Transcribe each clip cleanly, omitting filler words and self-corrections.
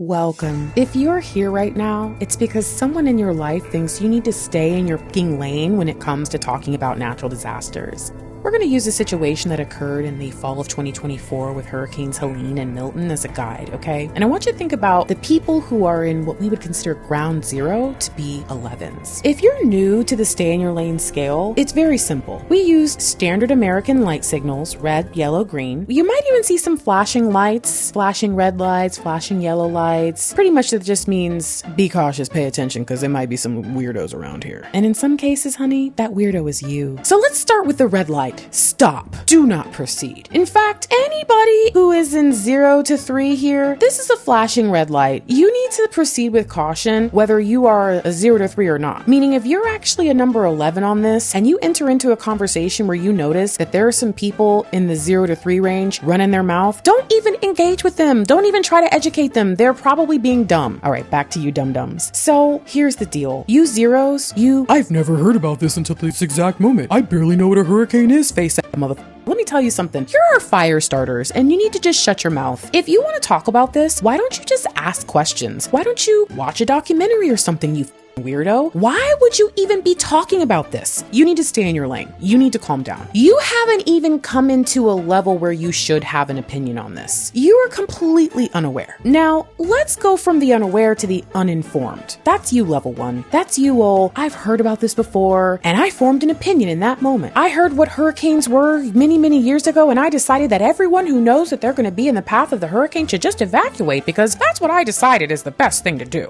Welcome. If you're here right now, it's because someone in your life thinks you need to stay in your fucking lane when it comes to talking about natural disasters. We're going to use a situation that occurred in the fall of 2024 with Hurricanes Helene and Milton as a guide, okay? And I want you to think about the people who are in what we would consider ground zero to be 11s. If you're new to the stay in your lane scale, it's very simple. We use standard American light signals, red, yellow, green. You might even see some flashing lights, flashing red lights, flashing yellow lights. Pretty much that just means be cautious, pay attention, because there might be some weirdos around here. And in some cases, honey, that weirdo is you. So let's start with the red light. Stop. Do not proceed. In fact, anybody who is in 0 to 3 here, this is a flashing red light. You need to proceed with caution whether you are a 0 to 3 or not. Meaning if you're actually a number 11 on this and you enter into a conversation where you notice that there are some people in the 0 to 3 range running their mouth, don't even engage with them. Don't even try to educate them. They're probably being dumb. All right, back to you dum-dums. So here's the deal. You zeros, I've never heard about this until this exact moment. I barely know what a hurricane is. Face that motherfucker. Let me tell you something. Here are fire starters, and you need to just shut your mouth. If you want to talk about this, why don't you just ask questions? Why don't you watch a documentary or something, you weirdo? Why would you even be talking about this? You need to stay in your lane. You need to calm down. You haven't even come into a level where you should have an opinion on this. You are completely unaware. Now, let's go from the unaware to the uninformed. That's you, level 1. That's you, I've heard about this before, and I formed an opinion in that moment. I heard what hurricanes were many years ago, and I decided that everyone who knows that they're going to be in the path of the hurricane should just evacuate, because that's what I decided is the best thing to do.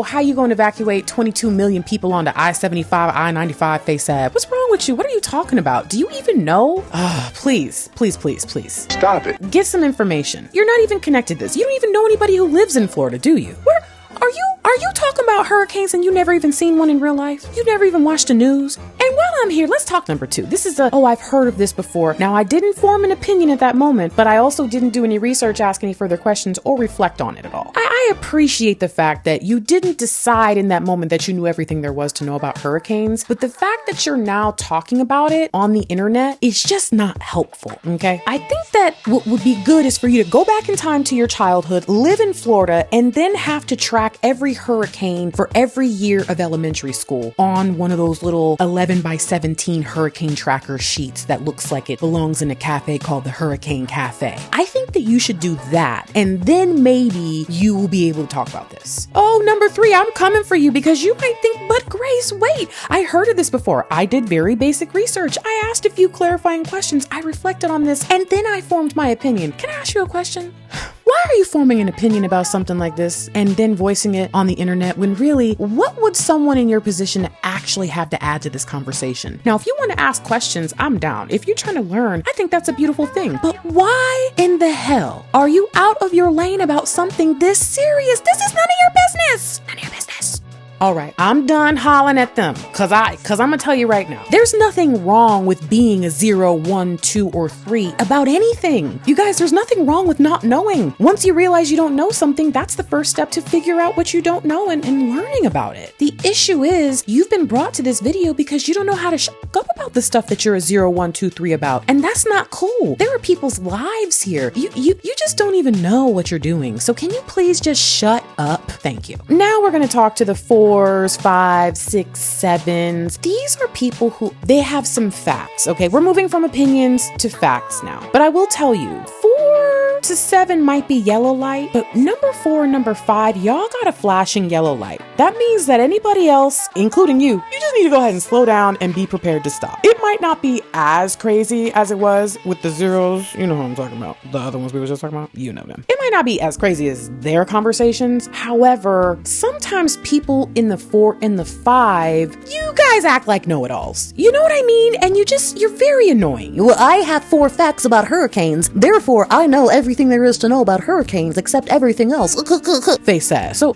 How you going to evacuate 22 million people onto I-75, I-95 face ad? What's wrong with you? What are you talking about? Do you even know? Please. Stop it. Get some information. You're not even connected to this. You don't even know anybody who lives in Florida, do you? Where are you talking about hurricanes and you never even seen one in real life? You never even watched the news? And while I'm here, let's talk number 2. This is I've heard of this before. Now, I didn't form an opinion at that moment, but I also didn't do any research, ask any further questions, or reflect on it at all. I appreciate the fact that you didn't decide in that moment that you knew everything there was to know about hurricanes, but the fact that you're now talking about it on the internet is just not helpful, okay? I think that what would be good is for you to go back in time to your childhood, live in Florida, and then have to track every hurricane for every year of elementary school on one of those little 11 by 17 hurricane tracker sheets that looks like it belongs in a cafe called the Hurricane Cafe. I think that you should do that, and then maybe you will be able to talk about this. Number 3, I'm coming for you because you might think, but Grace, wait, I heard of this before. I did very basic research. I asked a few clarifying questions. I reflected on this, and then I formed my opinion. Can I ask you a question? Why are you forming an opinion about something like this and then voicing it on the internet when really, what would someone in your position actually have to add to this conversation? Now, if you want to ask questions, I'm down. If you're trying to learn, I think that's a beautiful thing. But why in the hell are you out of your lane about something this serious? This is none of your business. None of your business. All right, I'm done hollering at them because I'm going to tell you right now, there's nothing wrong with being a 0, 1, 2, or 3 about anything. You guys, there's nothing wrong with not knowing. Once you realize you don't know something, that's the first step to figure out what you don't know and learning about it. The issue is you've been brought to this video because you don't know how to shut up about the stuff that you're a 0, 1, 2, 3 about. And that's not cool. There are people's lives here. You just don't even know what you're doing. So can you please just shut up? Thank you. Now we're going to talk to the 4s, 5s, 6s, 7s. These are people who, they have some facts, okay? We're moving from opinions to facts now. But I will tell you, 4 to 7 might be yellow light, but number 4 and number 5, y'all got a flashing yellow light. That means that anybody else, including you just need to go ahead and slow down and be prepared to stop. It might not be as crazy as it was with the zeros. You know who I'm talking about. The other ones we were just talking about, you know them. It might not be as crazy as their conversations. However, sometimes people in the 4 and the 5, you guys act like know-it-alls. You know what I mean? And you're very annoying. Well, I have 4 facts about hurricanes. Therefore, I know everything there is to know about hurricanes except everything else. Face ass. So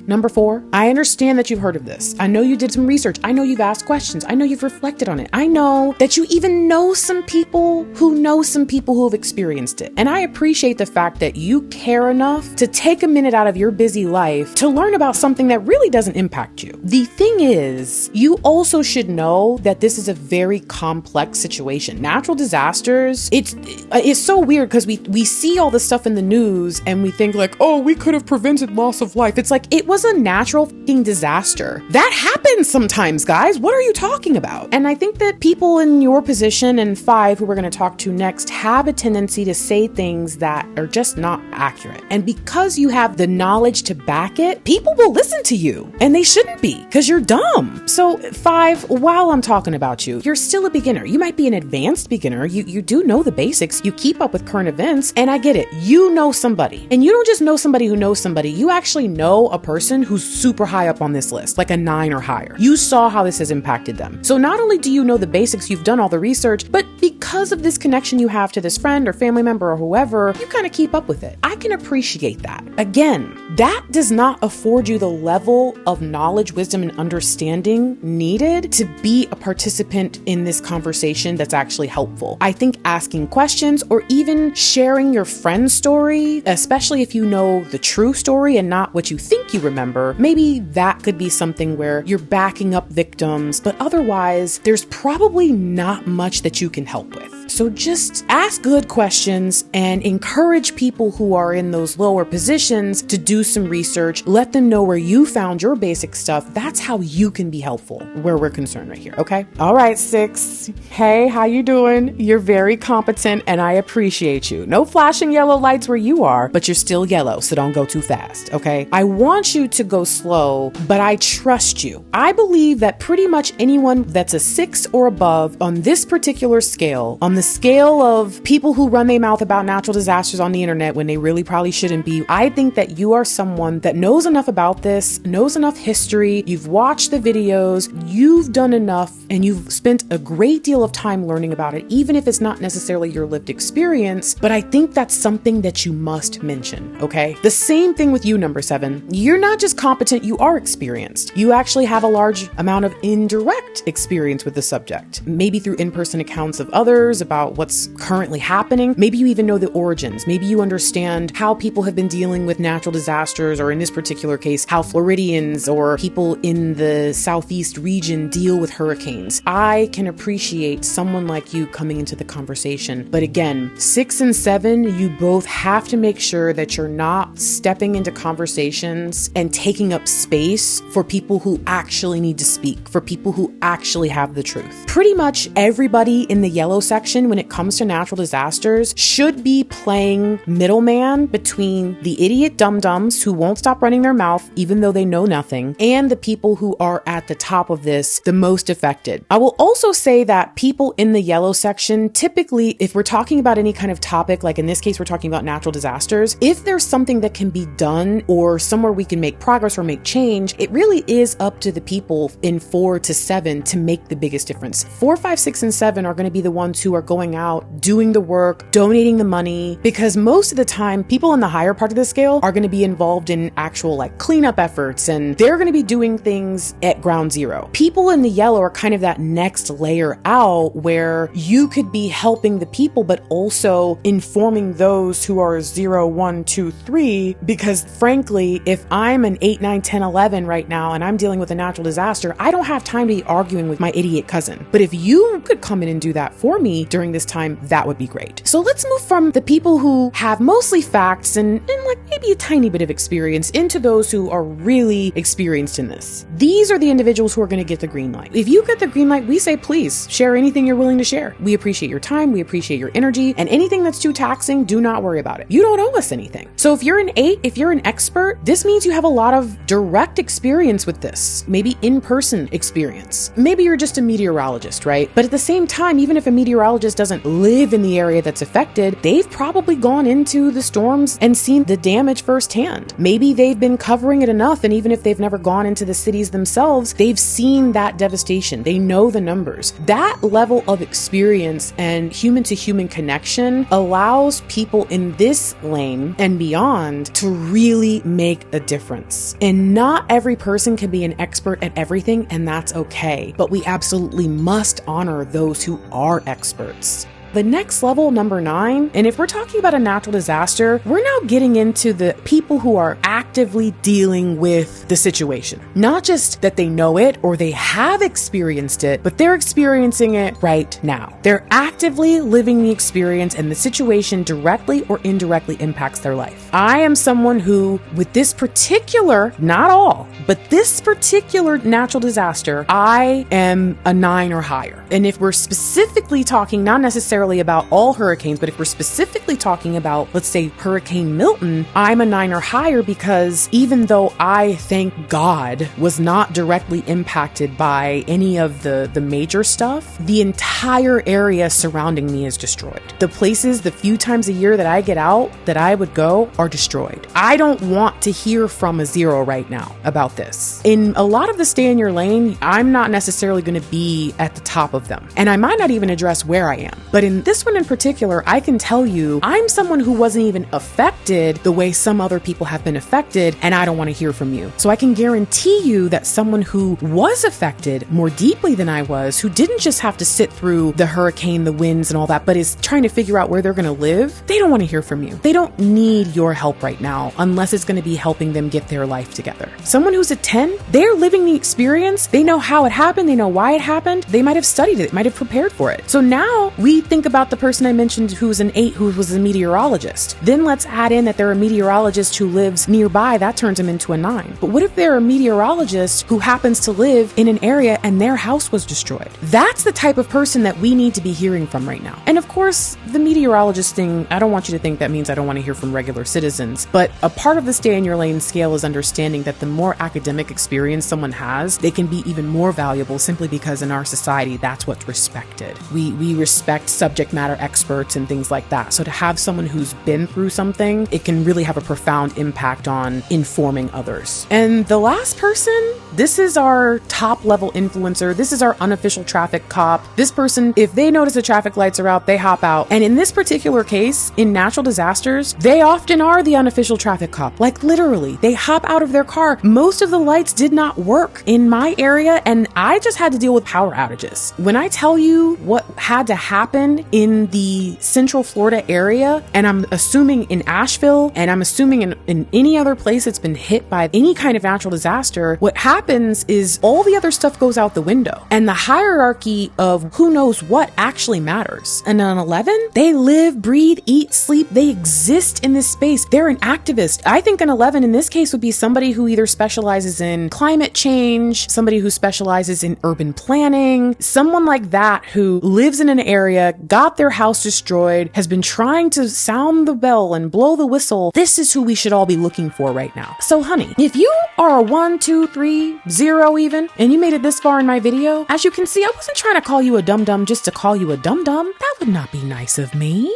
Number 4, I understand that you've heard of this. I know you did some research. I know you've asked questions. I know you've reflected on it. I know that you even know some people who have experienced it. And I appreciate the fact that you care enough to take a minute out of your busy life to learn about something that really doesn't impact you. The thing is, you also should know that this is a very complex situation. Natural disasters, it's so weird because we see all this stuff in the news and we think like, oh, we could have prevented loss of life. It's like, it was a natural fucking disaster. That happens sometimes, guys. What are you talking about? And I think that people in your position and 5, who we're going to talk to next, have a tendency to say things that are just not accurate. And because you have the knowledge to back it, people will listen to you, and they shouldn't be, because you're dumb. So 5, while I'm talking about you, you're still a beginner. You might be an advanced beginner. You do know the basics. You keep up with current events, and I get it. You know somebody, and you don't just know somebody who knows somebody. You actually know a person who's super high up on this list, like a 9 or higher. You saw how this has impacted them. So not only do you know the basics, you've done all the research, but because of this connection you have to this friend or family member or whoever, you kind of keep up with it. I can appreciate that. Again, that does not afford you the level of knowledge, wisdom, and understanding needed to be a participant in this conversation that's actually helpful. I think asking questions or even sharing your friend's story, especially if you know the true story and not what you think you remember, maybe that could be something where you're backing up victims, but otherwise, there's probably not much that you can help with. So just ask good questions and encourage people who are in those lower positions to do some research. Let them know where you found your basic stuff. That's how you can be helpful where we're concerned right here, okay? All right, 6. Hey, how you doing? You're very competent and I appreciate you. No flashing yellow lights where you are, but you're still yellow, so don't go too fast, okay? I want you to go slow, but I trust you. I believe that pretty much anyone that's a 6 or above on this particular scale, on the scale of people who run their mouth about natural disasters on the internet when they really probably shouldn't be, I think that you are someone that knows enough about this, knows enough history, you've watched the videos, you've done enough, and you've spent a great deal of time learning about it, even if it's not necessarily your lived experience, but I think that's something that you must mention, okay? The same thing with you, number 7. You're not just competent, you are experienced. You actually have a large amount of indirect experience with the subject, maybe through in-person accounts of others about what's currently happening. Maybe you even know the origins. Maybe you understand how people have been dealing with natural disasters, or in this particular case, how Floridians or people in the Southeast region deal with hurricanes. I can appreciate someone like you coming into the conversation. But again, 6 and 7, you both have to make sure that you're not stepping into conversations and taking up space for people who actually need to speak, for people who actually have the truth. Pretty much everybody in the yellow section, when it comes to natural disasters, should be playing middleman between the idiot dum-dums who won't stop running their mouth even though they know nothing, and the people who are at the top of this, the most affected. I will also say that people in the yellow section, typically, if we're talking about any kind of topic, like in this case, we're talking about natural disasters, if there's something that can be done or somewhere we can make progress or make change, it really is up to the people in 4 to 7 to make the biggest difference. 4, 5, 6, and 7 are going to be the ones who are going out, doing the work, donating the money, because most of the time, people in the higher part of the scale are going to be involved in actual like cleanup efforts, and they're going to be doing things at ground zero. People in the yellow are kind of that next layer out where you could be helping the people, but also informing those who are 0, 1, 2, 3, because frankly, if I'm an 8, 9, 10, 11 right now, and I'm dealing with a natural disaster, I don't have time to be arguing with my idiot cousin. But if you could come in and do that for me during this time, that would be great. So let's move from the people who have mostly facts and like maybe a tiny bit of experience into those who are really experienced in this. These are the individuals who are going to get the green light. If you get the green light, we say, please share anything you're willing to share. We appreciate your time. We appreciate your energy, and anything that's too taxing, do not worry about it. You don't owe us anything. So if you're an 8, if you're an expert, this means you have a lot of direct experience with this, maybe in-person experience. Maybe you're just a meteorologist, right? But at the same time, even if a meteorologist meteorologist doesn't live in the area that's affected, they've probably gone into the storms and seen the damage firsthand. Maybe they've been covering it enough, and even if they've never gone into the cities themselves, they've seen that devastation. They know the numbers. That level of experience and human-to-human connection allows people in this lane and beyond to really make a difference. And not every person can be an expert at everything, and that's okay. But we absolutely must honor those who are experts. The next level, number 9, and if we're talking about a natural disaster, we're now getting into the people who are actively dealing with the situation. Not just that they know it or they have experienced it, but they're experiencing it right now. They're actively living the experience, and the situation directly or indirectly impacts their life. I am someone who, with this particular, not all, but this particular natural disaster, I am a 9 or higher. And if we're specifically talking, not necessarily about all hurricanes, but if we're specifically talking about, let's say, Hurricane Milton, I'm a 9 or higher because even though I, thank God, was not directly impacted by any of the major stuff, the entire area surrounding me is destroyed. The places, the few times a year that I get out, that I would go, are destroyed. I don't want to hear from a 0 right now about this. In a lot of the stay in your lane, I'm not necessarily going to be at the top of them. And I might not even address where I am. But in this one in particular, I can tell you, I'm someone who wasn't even affected the way some other people have been affected, and I don't want to hear from you. So I can guarantee you that someone who was affected more deeply than I was, who didn't just have to sit through the hurricane, the winds and all that, but is trying to figure out where they're going to live, they don't want to hear from you. They don't need your help right now unless it's going to be helping them get their life together. Someone who's a 10, they're living the experience. They know how it happened. They know why it happened. They might have studied it, might have prepared for it. So now we think about the person I mentioned who's an 8 who was a meteorologist. Then let's add in that they're a meteorologist who lives nearby. That turns them into a 9. But what if they're a meteorologist who happens to live in an area and their house was destroyed? That's the type of person that we need to be hearing from right now. And of course, the meteorologist thing, I don't want you to think that means I don't want to hear from regular citizens. But a part of the stay in your lane scale is understanding that the more academic experience someone has, they can be even more valuable simply because in our society, that's what's respected. We respect subject matter experts and things like that. So to have someone who's been through something, it can really have a profound impact on informing others. And the last person, this is our top level influencer. This is our unofficial traffic cop. This person, if they notice the traffic lights are out, they hop out. And in this particular case, in natural disasters, they often are the unofficial traffic cop. Like literally, they hop out of their car. Most of the lights did not work in my area, and I just had to deal with power outages. When I tell you what had to happen in the Central Florida area, and I'm assuming in Asheville, and I'm assuming in any other place that's been hit by any kind of natural disaster, what happens is all the other stuff goes out the window. And the hierarchy of who knows what actually matters. And an 11, they live, breathe, eat, sleep. They exist in this space. They're an activist. I think an 11 in this case would be somebody who either specializes in climate change, somebody who specializes in urban planning, someone like that who lives in an area, got their house destroyed, has been trying to sound the bell and blow the whistle. This is who we should all be looking for right now. So honey, if you are a 1, 2, 3, 0 even, and you made it this far in my video, as you can see, I wasn't trying to call you a dum-dum just to call you a dum-dum. That would not be nice of me.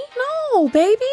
No, baby.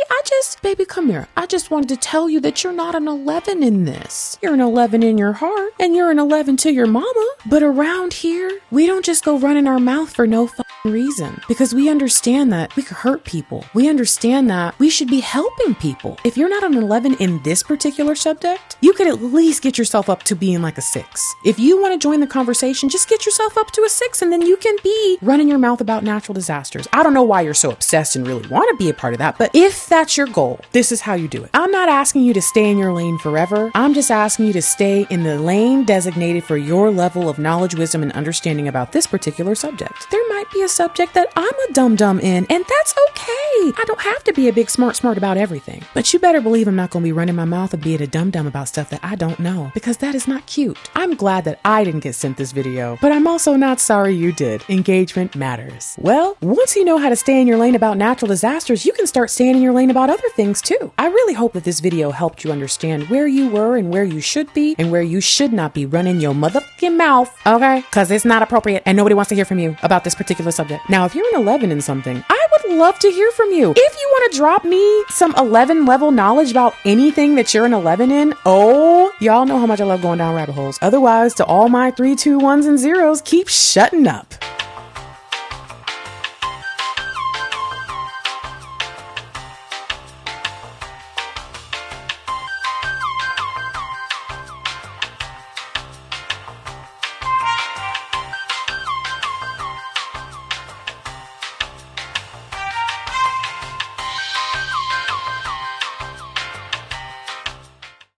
Baby, come here. I just wanted to tell you that you're not an 11 in this. You're an 11 in your heart, and you're an 11 to your mama. But around here, we don't just go running our mouth for no reason, because we understand that we could hurt people. We understand that we should be helping people. If you're not an 11 in this particular subject, you could at least get yourself up to being like a 6. If you want to join the conversation, just get yourself up to a 6, and then you can be running your mouth about natural disasters. I don't know why you're so obsessed and really want to be a part of that, but if that's your goal, this is how you do it. I'm not asking you to stay in your lane forever. I'm just asking you to stay in the lane designated for your level of knowledge, wisdom, and understanding about this particular subject. There might be a subject that I'm a dum-dum in, and that's okay. I don't have to be a big smart about everything. But you better believe I'm not going to be running my mouth and being a dum-dum about stuff that I don't know, because that is not cute. I'm glad that I didn't get sent this video, but I'm also not sorry you did. Engagement matters. Well, once you know how to stay in your lane about natural disasters, you can start start staying in your lane about other things too. I really hope that this video helped you understand where you were and where you should be and where you should not be running your motherfucking mouth, okay? Because it's not appropriate and nobody wants to hear from you about this particular subject. Now, if you're an 11 in something, I would love to hear from you. If you want to drop me some 11 level knowledge about anything that you're an 11 in, oh, y'all know how much I love going down rabbit holes. Otherwise, to all my 3, 2, 1s and 0s, keep shutting up.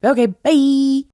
Okay, bye.